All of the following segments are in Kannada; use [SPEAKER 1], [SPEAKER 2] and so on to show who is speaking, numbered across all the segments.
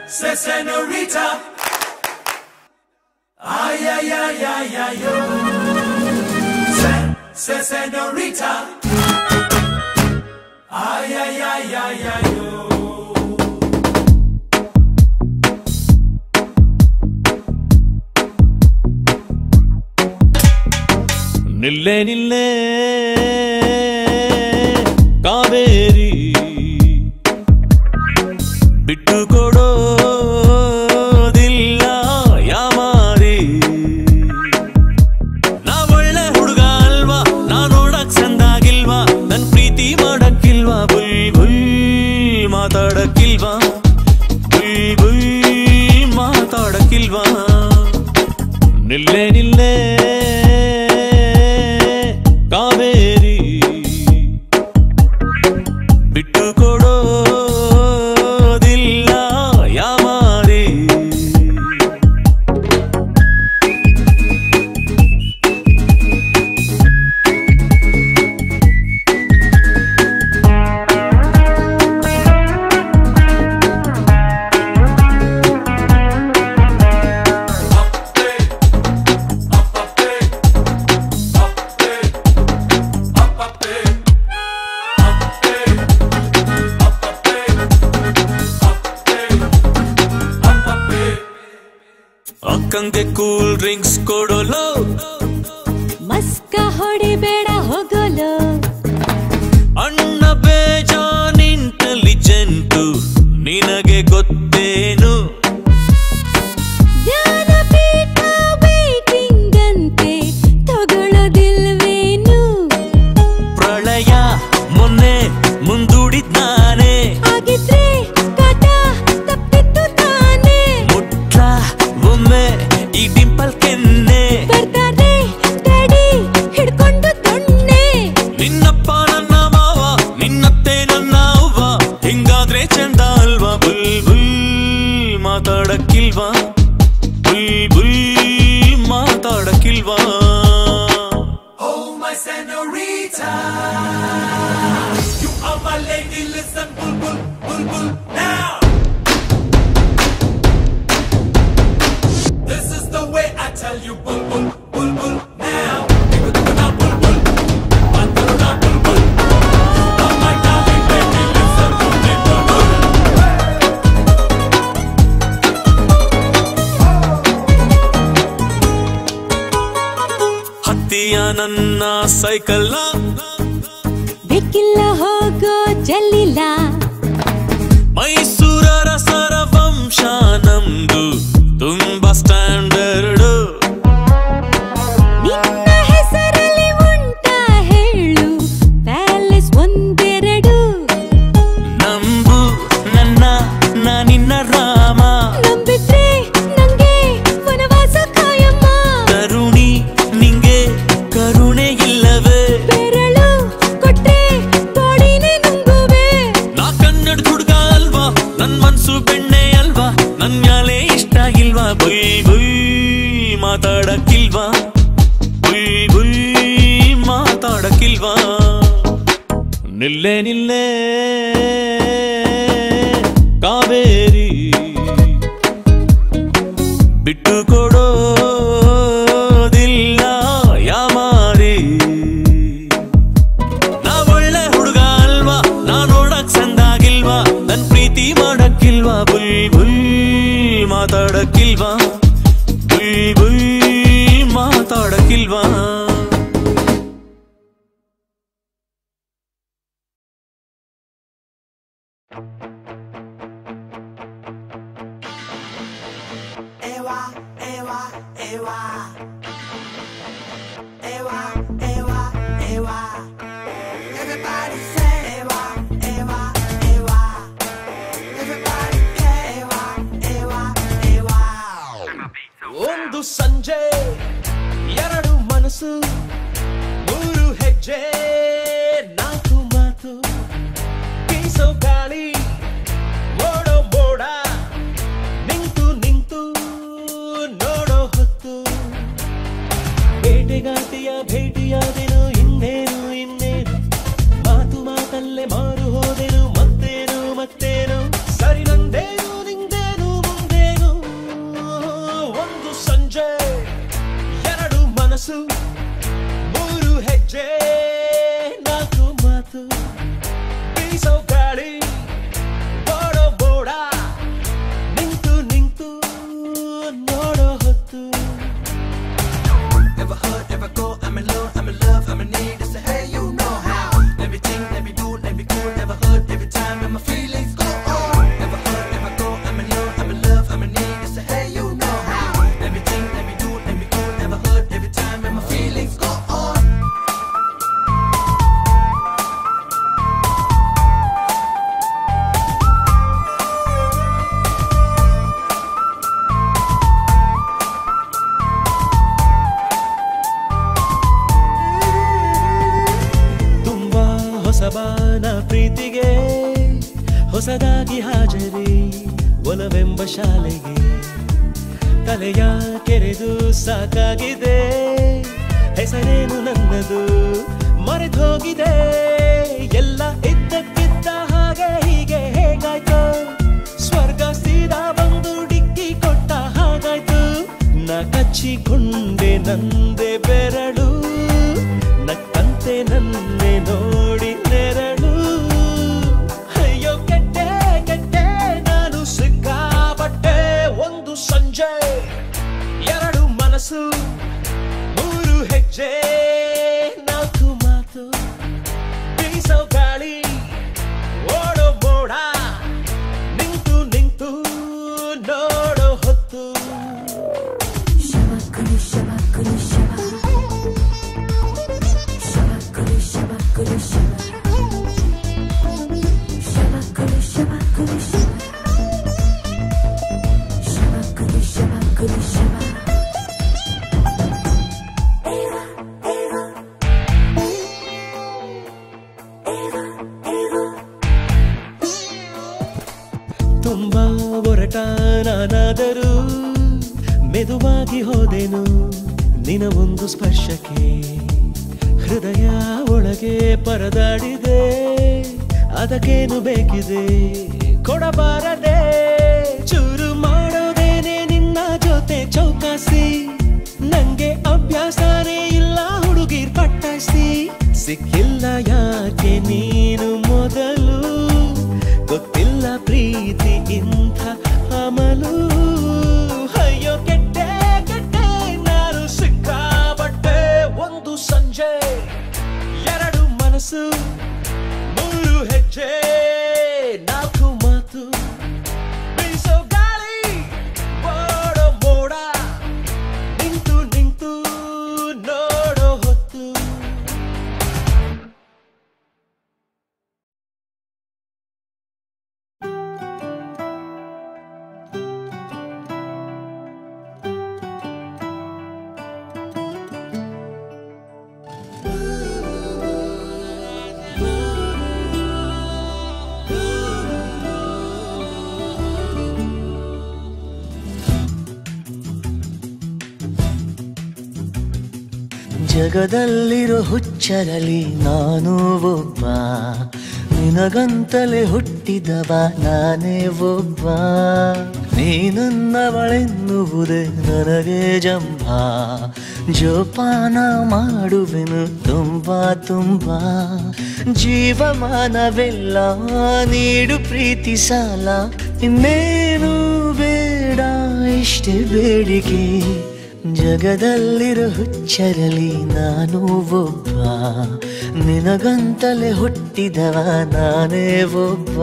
[SPEAKER 1] senorita. Ay, ay, ay, ay, ay, yo. Senorita. Ay, ay, ay, ay, ay, yo.
[SPEAKER 2] ನಿಲ್ಲೆ ನಿಲ್ಲೆ ಕಾವೇರಿ ಬಿಟ್ಟು ಕೊಡೋದಿಲ್ಲ ಯಾಮಾರಿ. ನಾ ಒಳ್ಳೆ ಹುಡುಗ ಅಲ್ವಾ, ನಾ ನೋಡಕ್ ಚಂದಾಗಿಲ್ವಾ, ನನ್ ಪ್ರೀತಿ ಮಾಡಕ್ಕಿಲ್ವಾ, ಬುಯ್ ಬುಯ್ ಮಾತಾಡಕ್ಕಿಲ್ವಾ, ಬುಯ್ ಬುಯ್ ಮಾತಾಡಕ್ಕಿಲ್ವಾ. ನಿಲ್ಲೆ ನಿಲ್ಲೆ ಕಾವೇರಿ ಬಿಟ್ಟು ಕೊಡೋದಿಲ್ಲ ಯಾಮಾರಿ. ಅಕ್ಕಂಗೆ ಕೂಲ್ ಡ್ರಿಂಕ್ಸ್ ಕೊಡೋಲು,
[SPEAKER 3] ಮಸ್ಕ ಹೊಡಿಬೇಡ ಹೋಗೋಲು.
[SPEAKER 2] ಅಣ್ಣ ಬೇಜಾನ್ ಇಂಟೆಲಿಜೆಂಟು ನಿನಗೆ ಗೊತ್ತೇನು?
[SPEAKER 3] ಜ್ಞಾನಪೀಠ ವೈಟಿಂಗ್ ಅಂತೆ ತಗೊಳ್ಳೋದಿಲ್ವೇನು?
[SPEAKER 2] ಪ್ರಳಯ ಮೊನ್ನೆ ಮುಂದೂಡಿದ್ ನಾನೇ,
[SPEAKER 3] ಆಗಿದ್ರೆ ಕಾಟ ತಪ್ಪಿತ್ತು ತಾನೇ.
[SPEAKER 2] ಮುಟ್ಲ ಒಮ್ಮೆ ಈ ಡಿಂಪಲ್ ಕೆನ್ನೆ,
[SPEAKER 3] ಬರ್ತಾರೆ ಡ್ಯಾಡಿ ಹಿಡ್ಕೊಂಡು ದೊಣ್ಣೆ.
[SPEAKER 2] ನಿನ್ನಪ್ಪ ನನ್ನ ಮಾವ, ನಿನ್ನತ್ತೆ ನನ್ನ ಅವ್ವ, ಹಿಂಗಾದ್ರೆ ಚಂದ ಅಲ್ವಾ? ಬುಲ್ ಬುಲ್ ಮಾತಾಡಕ್ಕಿಲ್ವಾ, ಬುಲ್ ಬುಲ್ ಮಾತಾಡಕ್ಕಿಲ್ವಾ.
[SPEAKER 1] Oh my senorita, you are my lady. Listen, bulbul, bulbul, now. This is the way I tell you, bulbul, bulbul, now. Now, bulbul, now, bulbul. You are my darling lady. Listen to me, bulbul.
[SPEAKER 2] ಹತ್ತಿಯ ನನ್ನ ಸೈಕಲ್ನ
[SPEAKER 3] ಬೇಕಿಲ್ಲ ಹೋಗೋ ಜಲ್ಲಿಲ್ಲ.
[SPEAKER 2] ಮೈಸೂರರ ಸರವಂಶ ನಮ್ದು ತುಂಬಾ ಸ್ಟ್ಯಾಂಡರ್ಡ್.
[SPEAKER 3] ನಿನ್ನ ಹೆಸರಲ್ಲಿ ಉಂಟ ಹೇಳು ಪ್ಯಾಲೇಸ್ ಒಂದೆರಡು.
[SPEAKER 2] ನಂಬು ನನ್ನ ನಿನ್ನ ರಾಮ,
[SPEAKER 3] ನಂಬಿದ್ರೆ ನಂಗೆ ವನವಾಸ ಕಾಯಮ್ಮ.
[SPEAKER 2] ತರುಣಿ ನಿಂಗೆ ಕರುಣೆ ಇಲ್ಲವೇ?
[SPEAKER 3] ಬೆರಳು ಕೊಟ್ರೆ ಬಾಡಿನೇ ನುಂಗುವೆ.
[SPEAKER 2] ನಾ ಕನ್ನಡ ಹುಡುಗ ಅಲ್ವಾ, ನನ್ ಮನ್ಸು ಬೆಣ್ಣೆ ಅಲ್ವಾ, ನನ್ ಮ್ಯಾಲೆ ಇಷ್ಟ ಇಲ್ವಾ? ಬುಯ್ ಬುಯ್ ಮಾತಾಡಕ್ಕಿಲ್ವಾ, ಬುಯ್ ಬುಯ್ ಮಾತಾಡಕ್ಕಿಲ್ವಾ. ನಿಲ್ಲೆ ನಿಲ್ಲೆ ಕಾವೇರಿ ಬಿಟ್ಟು ಕೊಡೋದಿಲ್ಲ ಯಾಮಾರಿ. ನಾ ಒಳ್ಳೆ ಹುಡುಗ ಅಲ್ವಾ, ನಾ ನೋಡಕ್ ಚಂದಾಗಿಲ್ವಾ, ನನ್ ಪ್ರೀತಿ ಮಾಡಕ್ಕಿಲ್ವಾ, ಬುಯ್ ಬುಯ್ ಮಾತಾಡಕ್ಕಿಲ್ವಾ, ಬುಯ್ ಬುಯ್ ಮಾತಾಡಕ್ಕಿಲ್ವಾ.
[SPEAKER 1] Ewa, ewa, ewa. Ewa, ewa, ewa. Everybody say ewa, ewa, ewa. Everybody say ewa, ewa, ewa.
[SPEAKER 4] ಒಂದು ಸಂಜೆ ಎರಡು ಮನಸ್ಸು, ಮೂರು ಹೆಜ್ಜೆ ನಾಲ್ಕು ಮಾತು, ಬೀಸೋ ಗಾಳಿ ಓಡೋ ಮೋಡ, ನಿಂತು ನಿಂತು ನೋಡೋ ಹೊತ್ತು. ಬೇಟೆಗಾಟಿಯ ಭೇಟಿಯಾದೆನು, ಇನ್ನೇನು ಇನ್ನೇನು, ಮಾತು ಮಾತಲ್ಲೇ ಮಾರು ಹೋದೆನು, ಮತ್ತೇನು ಮತ್ತೇನು, ಸರಿ ನಂದೇನು ನಿಂದೇನು ಹೆಜ್ಜೆ ನಾಲ್ಕು ಮಾತು ಬೀಸೋ ಗಾಳಿ ಓಡೋ ಬೋಡ ನಿಂತು ನಿಂತು ನೋಡೋ ಹೊತ್ತು
[SPEAKER 1] Ever hurt, ever go, I'm in love, I'm in love, I'm in need. It's a hey, you know how. Let me think, let me do, let me cool. Never hurt every time when my feelings go on. Ever hurt, ever go, I'm in love, I'm in love, I'm in need. It's a hey, you know how. Let me think, let me do, let me cool. Never hurt every time when my feelings go on.
[SPEAKER 4] ಹೊಸಬಾನ ಪ್ರೀತಿಗೆ ಹೊಸದಾಗಿ ಹಾಜರಿ ಒಲವೆಂಬ ಶಾಲೆಗೆ ತಲೆಯ ಕೆರೆದು ಸಾಕಾಗಿದೆ ಹೆಸರೇನು ನನ್ನದು ಮರೆತು ಹೋಗಿದೆ ಎಲ್ಲ ಇದ್ದಕ್ಕಿದ್ದ ಹಾಗೆ ಹೀಗೆ ಹೇಗಾಯ್ತು ಸ್ವರ್ಗ ಸೀದಾ ಬಂದು ಡಿಕ್ಕಿ ಕೊಟ್ಟ ಹಾಗಾಯ್ತು ನಾ ಕಚ್ಚಿಕೊಂಡೆ ನಂದೆ ಬೆರಳು ನಕ್ಕಂತೆ ನನ್ನೆ ನೋಡಿ ನೆರಳು ಅಯ್ಯೋ ಕೆಟ್ಟೆ ಕೆಟ್ಟೆ ನಾನು ಸಿಕ್ಕಾಪಟ್ಟೆ ಒಂದು ಸಂಜೆ ಎರಡು ಮನಸ್ಸು ಮೂರು ಹೆಜ್ಜೆ ನಾಲ್ಕು ಮಾತು ಬೀಸೋ ಗಾಳಿ ಓಡೋ ಮೋಡ ನಿಂತು ನಿಂತು ನೋಡೋ ಹೊತ್ತು ತುಂಬಾ ಒರಟ ನಾನಾದರೂ ಮೆದುವಾಗಿ ಹೋದೆನು ನಿನ ಒಂದು ಸ್ಪರ್ಶಕ್ಕೆ ಹೃದಯ ಒಳಗೆ ಪರದಾಡಿದೆ ಅದಕ್ಕೇನು ಬೇಕಿದೆ ಕೊಡಬಾರದೆ ಚೂರು ಮಾಡೋದೇನೆ ನಿನ್ನ ಜೊತೆ ಚೌಕಾಸಿ ನಂಗೆ ಅಭ್ಯಾಸನೇ ಇಲ್ಲ ಹುಡುಗಿರ್ ಪಟ್ಟಾಯಿಸಿ ಸಿಕ್ಕಿಲ್ಲ ಯಾಕೆ ನೀನು ಮೊದಲು ಗೊತ್ತಿಲ್ಲ ಪ್ರೀತಿ ಇಂಥ ಅಮಲು ಅಯ್ಯೋ ಕೆಟ್ಟೆ ಕೆಟ್ಟೆ ನಾನು ಸಿಕ್ಕಾಪಟ್ಟೆ ಒಂದು ಸಂಜೆ ಎರಡು ಮನಸ್ಸು ಮೂರು ಹೆಜ್ಜೆ ನಾಲ್ಕು ಮಾತು ಬೀಸೋ ಗಾಳಿ ಓಡೋ ಮೋಡ ನಿಂತು ನಿಂತು ನೋಡೋ ಹೊತ್ತು
[SPEAKER 5] ಜಗದಲ್ಲಿರೋ ಹುಚ್ಚರಲಿ ನಾನು ಒಬ್ಬ ನಿನಗಂತಲೇ ಹುಟ್ಟಿದವ ನಾನೇ ಒಬ್ಬ ನೀನನ್ನವಳೆನ್ನುವುದೇ ನನಗೆ ಜಂಭ ಜೋಪಾನ ಮಾಡುವೆನು ತುಂಬಾ ತುಂಬಾ ಜೀವಮಾನವೆಲ್ಲ ನೀಡು ಪ್ರೀತಿ ಸಾಲ ಇನ್ನೇನು ಬೇಡ ಇಷ್ಟೇ ಬೇಡಿಕೆ ಜಗದಲ್ಲಿರೋ ಹುಚ್ಚರಲಿ ನಾನು ಒಬ್ಬ ನಿನಗಂತಲೇ ಹುಟ್ಟಿದವ ನಾನೇ ಒಬ್ಬ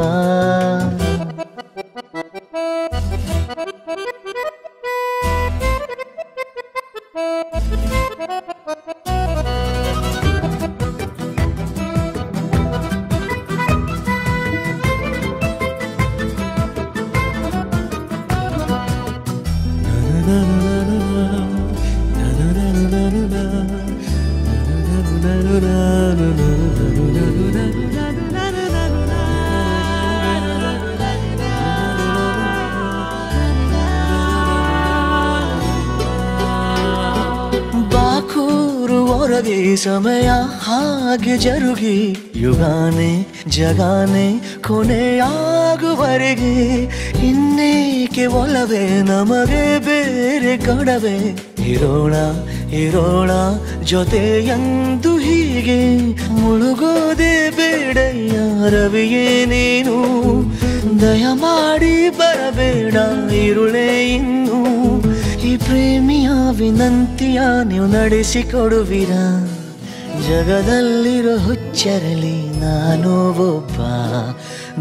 [SPEAKER 5] ಸಮಯ ಹಾಗೆ ಜರುಗಿ ಯುಗಾನೆ ಜಗಾನೆ ಕೊನೆಯಾಗುವರೆಗೆ ಇನ್ನೇಕೆ ಒಲವೇ ನಮಗೆ ಬೇರೆ ಗಡವೆ ಇರೋಣ ಇರೋಣ ಜೊತೆಯಂದು ಹೀಗೆ ಮುಳುಗೋದೆ ಬೇಡಯ್ಯ ರವಿಯೇ ನೀನು ದಯಮಾಡಿ ಬರಬೇಡ ಇರುಳೇ ಇನ್ನು ಈ ಪ್ರೇಮಿಯ ವಿನಂತಿಯ ನೀವು ನಡೆಸಿಕೊಡುವಿರಾ ಜಗದಲ್ಲಿರೋ ಹುಚ್ಚರಲಿ ನಾನು ಒಬ್ಬ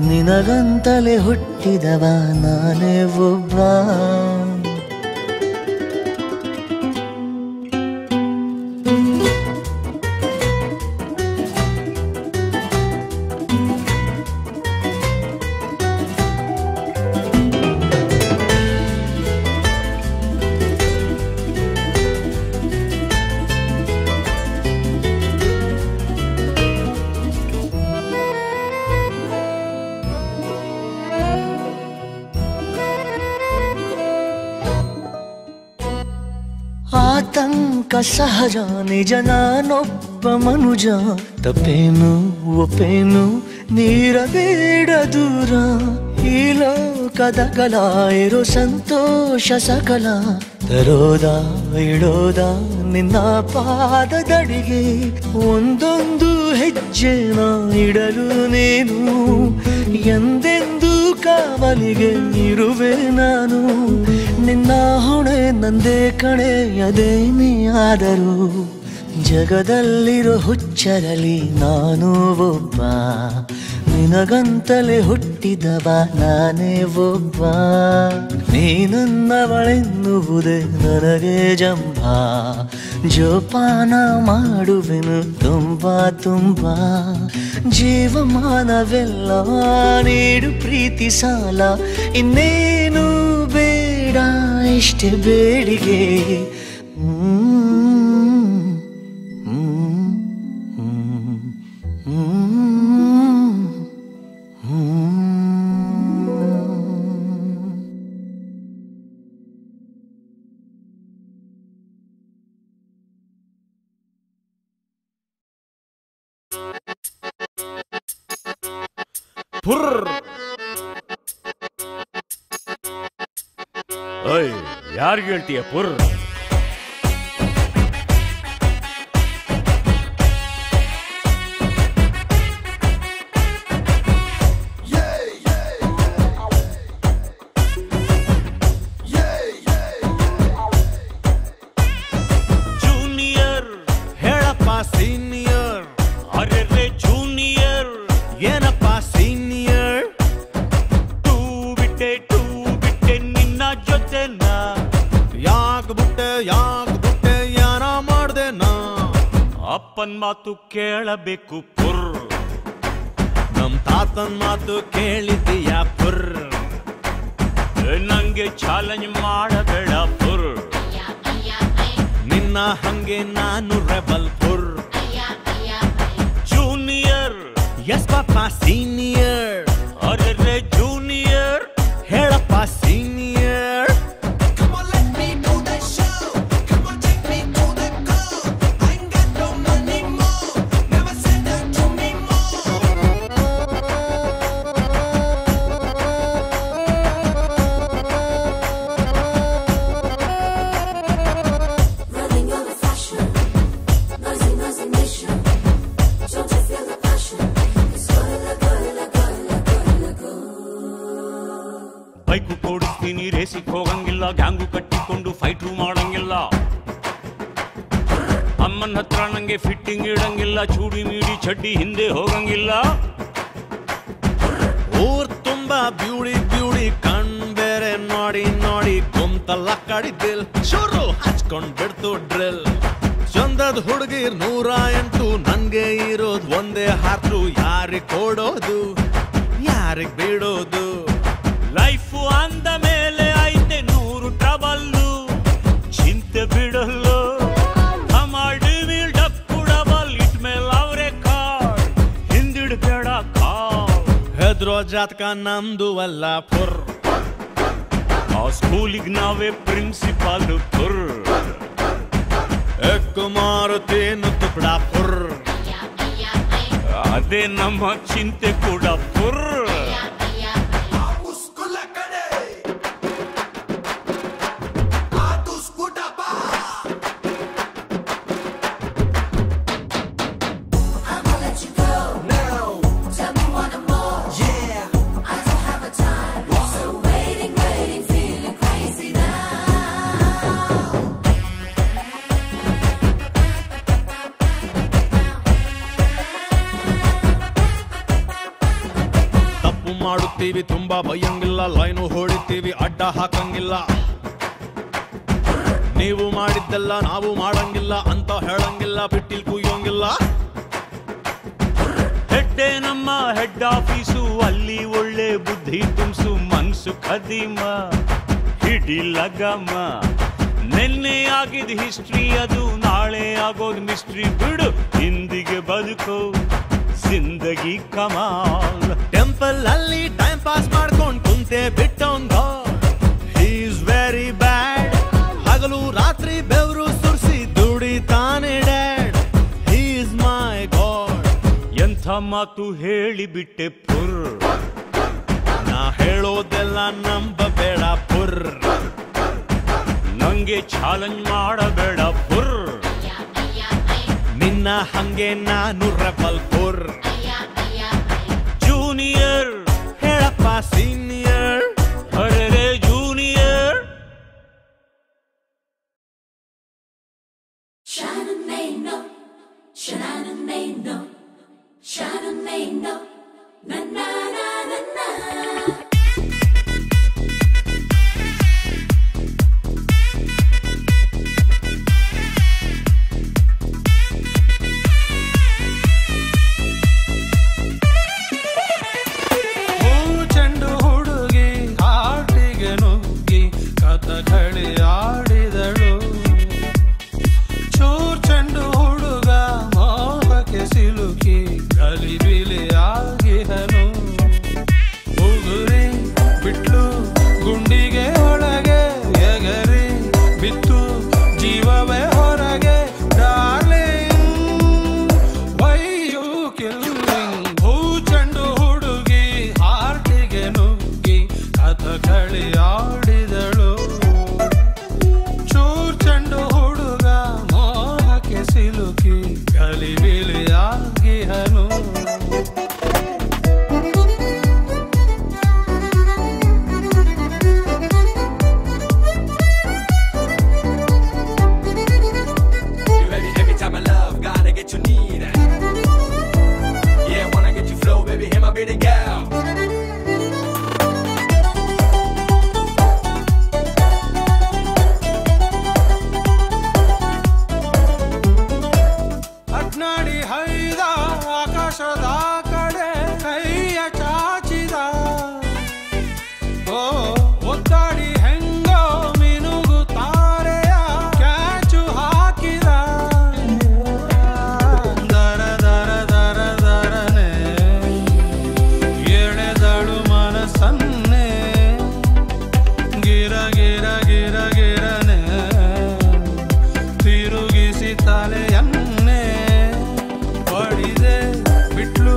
[SPEAKER 5] ನಿನಗಂತಲೇ ಹುಟ್ಟಿದವ ನಾನೇ ಒಬ್ಬ ಆತಂಕ ಸಹಜ ನಿಜ ನಾನೊಬ್ಬ ಮನುಜ ತಪ್ಪೇನು ಒಪ್ಪೇನು ನೀರಬೇಡ ದೂರ ಈ ಲೋಕದ ಕಲ ಇರೋ ಸಂತೋಷ ಸಕಲ ತರೋದ ಇಡೋದ ನಿನ್ನ ಪಾದದಡಿಗೆ ಒಂದೊಂದು ಹೆಜ್ಜೆನ ಇಡಲು ನೀನು ಎಂದೆಂದು ಕಾವಲಿಗೆ ಇರುವೆ ನಾನು ನಿನ್ನ ಹೊಣೆ ನಂದೇ ಕಣೆಯದೇನೇ ಆದರೂ ಜಗದಲ್ಲಿರೋ ಹುಚ್ಚರಲಿ ನಾನು ಒಬ್ಬ ನಿನಗಂತಲೇ ಹುಟ್ಟಿದವ ನಾನೇ ಒಬ್ಬ ನೀನನ್ನವಳೆನ್ನುವುದೇ ನನಗೆ ಜಂಬ ಜೋಪಾನ ಮಾಡುವೆನು ತುಂಬಾ ತುಂಬಾ ಜೀವಮಾನವೆಲ್ಲ ನೀಡು ಪ್ರೀತಿ ಸಾಲ ಇನ್ನೇನು ಬೇಡ ಇಷ್ಟೇ ಬೇಡಿಗೆ
[SPEAKER 6] ಯಾರಿಗೆ ಹೇಳ್ತೀಯ ಪುರ್
[SPEAKER 2] ಜೂನಿಯರ್ ಹೇಳಪ್ಪ ಸೀನಿಯರ್ ಅರೆ ಜೂನಿಯರ್ ಏನಪ್ಪ ಸೀನಿಯರ್ ಟೂ ಬಿಟ್ಟೆ ನಿನ್ನ ಜೊತೆನ ಯಾಕ್ ಬಿಟ್ಟೆ ಯಾನ ಮಾಡ್ದೆನಾ ಅಪ್ಪನ್ ಮಾತು ಕೇಳಬೇಕು ಪುರ್ ನಮ್ ತಾತನ್ ಮಾತು ಕೇಳಿದ್ದೀಯ ಪುರ್ ನಂಗೆ ಚಾಲೆಂಜ್ ಮಾಡಬೇಡ ಪುರ್ ನಿನ್ನ ಹಂಗೆ ನಾನು ರೆಬಲ್ ಪುರ್ ಜೂನಿಯರ್ ಎಸ್ ಪಾಪ ಸೀನಿಯರ್ ಅರೆ ಜೂನಿಯರ್ ಹೇಳಪ್ಪ ಸೀನಿಯರ್ ಬೈಕು ಕೊಡಿಸ್ತೀನಿ ರೇಸಿಗೆ ಹೋಗಂಗಿಲ್ಲ ಗ್ಯಾಂಗು ಕಟ್ಟಿಕೊಂಡು ಫೈಟ್ರು ಮಾಡಂಗಿಲ್ಲ ಅಮ್ಮನ ಹತ್ರ ನಂಗೆ ಫಿಟ್ಟಿಂಗ್ ಇಡಂಗಿಲ್ಲ ಚೂಡಿ ಮೀಡಿ ಚಡ್ಡಿ ಹಿಂದೆ ಹೋಗಂಗಿಲ್ಲ ಊರ್ ತುಂಬಾ ಬ್ಯೂಡಿ ಕಣ್ ಬೇರೆ ನೋಡಿ ಕುಂತಲ್ಲ ಕಡಿದಿಲ್ ಶುರು ಹಚ್ಕೊಂಡ್ ಬಿಡ್ತು ಡ್ರಿಲ್ ಚಂದದ್ ಹುಡುಗಿರ್ 108 ನನ್ಗೆ ಇರೋದ್ ಒಂದೇ ಹಾರ್ಟ್ರು ಯಾರಿಗ್ ಕೊಡೋದು ಯಾರಿಗ್ ಬಿಡೋದು ಲೈಫು ಅಂದ ಮೇಲೆ ಐತೆ 100 ಟ್ರಬಲ್ಲು ಚಿಂತೆ ಬಿಡಲು ಡಬಲ್ ಇಟ್ ಮೇಲೆ ಅವರೇ ಕಾಡ್ ಹಿಂದಿಡ್ಬೇಡ ಕಾಡ್ ಹೆದ್ರೋ ಜಾತಕ ನಮ್ದು ಅಲ್ಲ ಪುರ್ ಆ ಸ್ಕೂಲಿಗೆ ನಾವೇ ಪ್ರಿನ್ಸಿಪಾಲ್ ಪುರ್ ಎಕ್ಕು ಮಾರುತ್ತೇನು ತುಪ್ಪಡ ಪುರ್ ಅದೇ ನಮ್ಮ ಚಿಂತೆ ಕೂಡ ಪುರ್
[SPEAKER 7] ಮಾಡುತ್ತೀವಿ ತುಂಬಾ ಭಯಂಗಿಲ್ಲ, ಲೈನು ಹೊಡಿತೀವಿ ಅಡ್ಡ ಹಾಕಂಗಿಲ್ಲ. ನೀವು ಮಾಡಿದ್ದೆಲ್ಲ ನಾವು ಮಾಡಂಗಿಲ್ಲ ಅಂತ ಹೇಳಂಗಿಲ್ಲ, ಪಿಟ್ಟಿಲ್ ಕುಯ್ಯೋಂಗಿಲ್ಲ.
[SPEAKER 2] ಹೆಡ್ಡೆ ನಮ್ಮ ಹೆಡ್ ಆಫೀಸು, ಅಲ್ಲಿ ಒಳ್ಳೆ ಬುದ್ಧಿ ತುಂಬಿಸು. ಮನ್ಸು ಖದೀಮ ಹಿಡಿಲಗಮ್ಮ, ನೆನ್ನೆ ಆಗಿದ್ ಹಿಸ್ಟ್ರಿ ಅದು ನಾಳೆ ಆಗೋದ್ ಮಿಸ್ಟ್ರಿ. ಬಿಡು ಹಿಂದಿಗೆ ಬದುಕು ಜಿಂದಗಿ ಕಮಾಲ್.
[SPEAKER 7] ಟೆಂಪಲ್ ಅಲ್ಲಿ ಟೈಮ್ ಪಾಸ್ ಮಾಡ್ಕೊಂಡ್ ಕುಂತೆ ಬಿಟ್ಟವಂಗ, ಈಸ್ ವೆರಿ ಬ್ಯಾಡ್. ಹಗಲು ರಾತ್ರಿ ಬೆವರು ಸುರಿಸಿ ದುಡಿತಾನೆ ಡ್ಯಾಡ್, ಈಸ್ ಮೈ ಗಾಡ್.
[SPEAKER 2] ಎಂಥ ಮಾತು ಹೇಳಿಬಿಟ್ಟೆ ಪುರ್,
[SPEAKER 7] ನಾ ಹೇಳೋದೆಲ್ಲ ನಂಬಬೇಡ ಪುರ್.
[SPEAKER 2] ನಂಗೆ ಚಾಲೆಂಜ್ ಮಾಡಬೇಡ ಪುರ್,
[SPEAKER 7] ನಿನ್ನ ಹಂಗೆ ನಾನು ರೆಬಲ್ ಪುರ್.
[SPEAKER 2] ಜೂನಿಯರ್
[SPEAKER 7] ಹೇಳಪ್ಪ ಸೀನಿಯರ್,
[SPEAKER 2] ಅರೆ ಜೂನಿಯರ್.
[SPEAKER 8] ಚೆಂಡು ಹುಡುಗಿ ಆಟಿಗೆ ನುಗ್ಗಿ ಕಥಕಳಿ ಆಡಿದಳು. ಚೂರ್ ಚೆಂಡು ಹುಡುಗ ಮೋಹಕ್ಕೆ ಸಿಲುಕಿ ಗಲಿಬಿಲಿ ಆಗಿಹನು. ಉಗುರಿ ಬಿಟ್ಲು ಗುಂಡಿಗೆ ಒಳಗೆ ಎಗರಿ ಬಿತ್ತು ಜೀವವೇ ಹೊರಗೆ. Darling why you killing. ಹೂ ಚೆಂಡು ಹುಡುಗಿ ಹಾರ್ಟಿಗೆ ನುಗ್ಗಿ ಕಥಕಳಿ ಆಡಿದಳು. ಚೂರ್ ಚೆಂಡು ಹುಡುಗ ಮೋಹಕ್ಕೆ ಸಿಲುಕಿ ಗಲಿಬಿಲಿ ಆಗಿಹನು.
[SPEAKER 1] Every time I love, gotta get you need. Yeah, wanna get you flow, baby, hear my baby girl.
[SPEAKER 8] ಅಡ್ನಾಡಿ ಹೈದ ಆಕಾಶದ ಕಡೆ ಕೈಯ ಚಾಚಿದ. ಓ ಒದ್ದಾಡಿ ಹೆಂಗೋ ಮಿನುಗು ತಾರೆಯ ಕ್ಯಾಚು ಹಾಕಿದ. ದರ ದರ ದರ ದರನೆ ಎಳೆದಳು ಮನಸ್ಸನ್ನೇ. ಗಿರ ಗಿರ ಗಿರ ಗಿರನೆ ತಿರುಗಿಸಿ ತಲೆಯನ್ನೇ. ಹೊಡಿದೆ ಬಿಟ್ಲು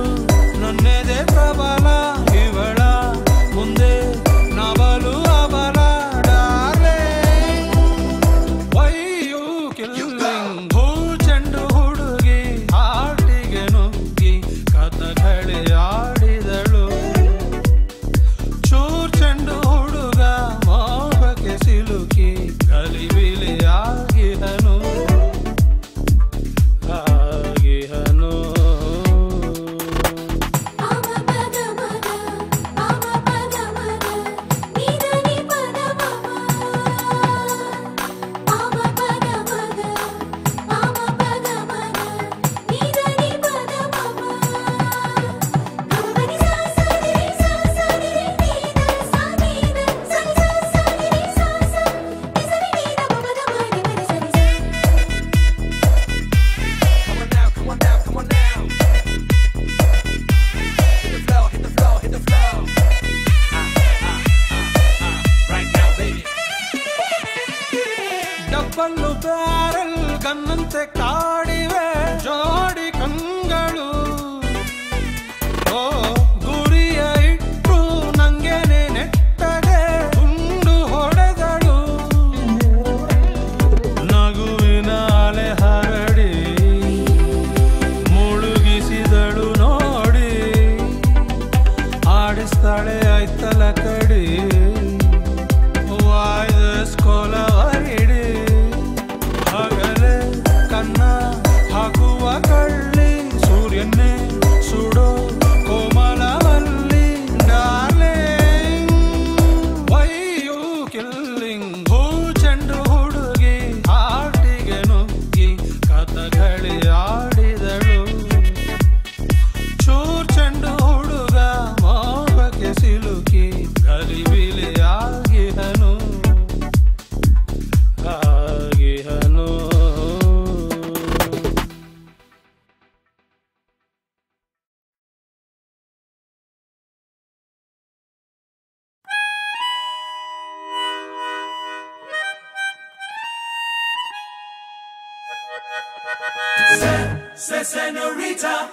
[SPEAKER 1] Senorita.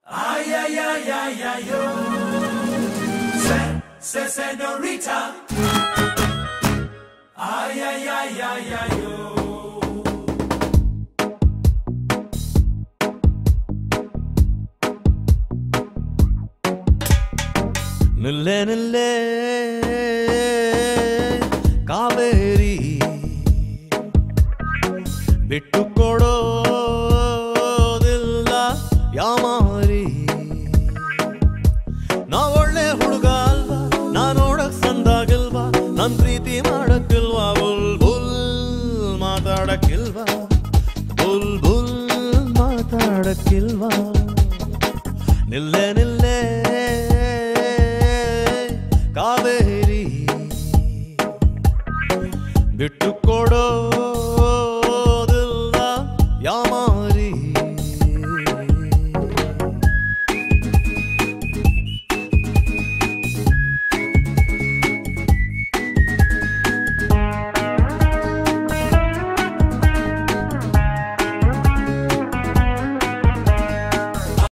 [SPEAKER 1] Ay, ay, ay, ay, ay, yo. Senorita. Ay, ay, ay, ay, ay, yo.
[SPEAKER 7] ನಿಲ್ಲೆ ನಿಲ್ಲೆ ಕಾವೇರಿ ಬಿಟ್ಟು ಕೊಡೋದಿಲ್ಲ ಯಾಮಾರಿ ನಾ ಒಳ್ಳೆ ಹುಡುಗ ಅಲ್ವಾ ನಾ ನೋಡಕ್ ಸಂದಾಗಿಲ್ವಾ ನನ್ ಪ್ರೀತಿ ಮಾಡಕ್ಕಿಲ್ವಾ ಬುಲ್ ಬುಲ್ ಮಾತಾಡಕ್ಕಿಲ್ವಾ ಬುಲ್ ಬುಲ್ ಮಾತಾಡಕ್ಕಿಲ್ವಾ ನಿಲ್ಲೆ ನಿಲ್ಲೆ ಕಾವೇರಿ ಬಿಟ್ಟು ಕೊಡೋ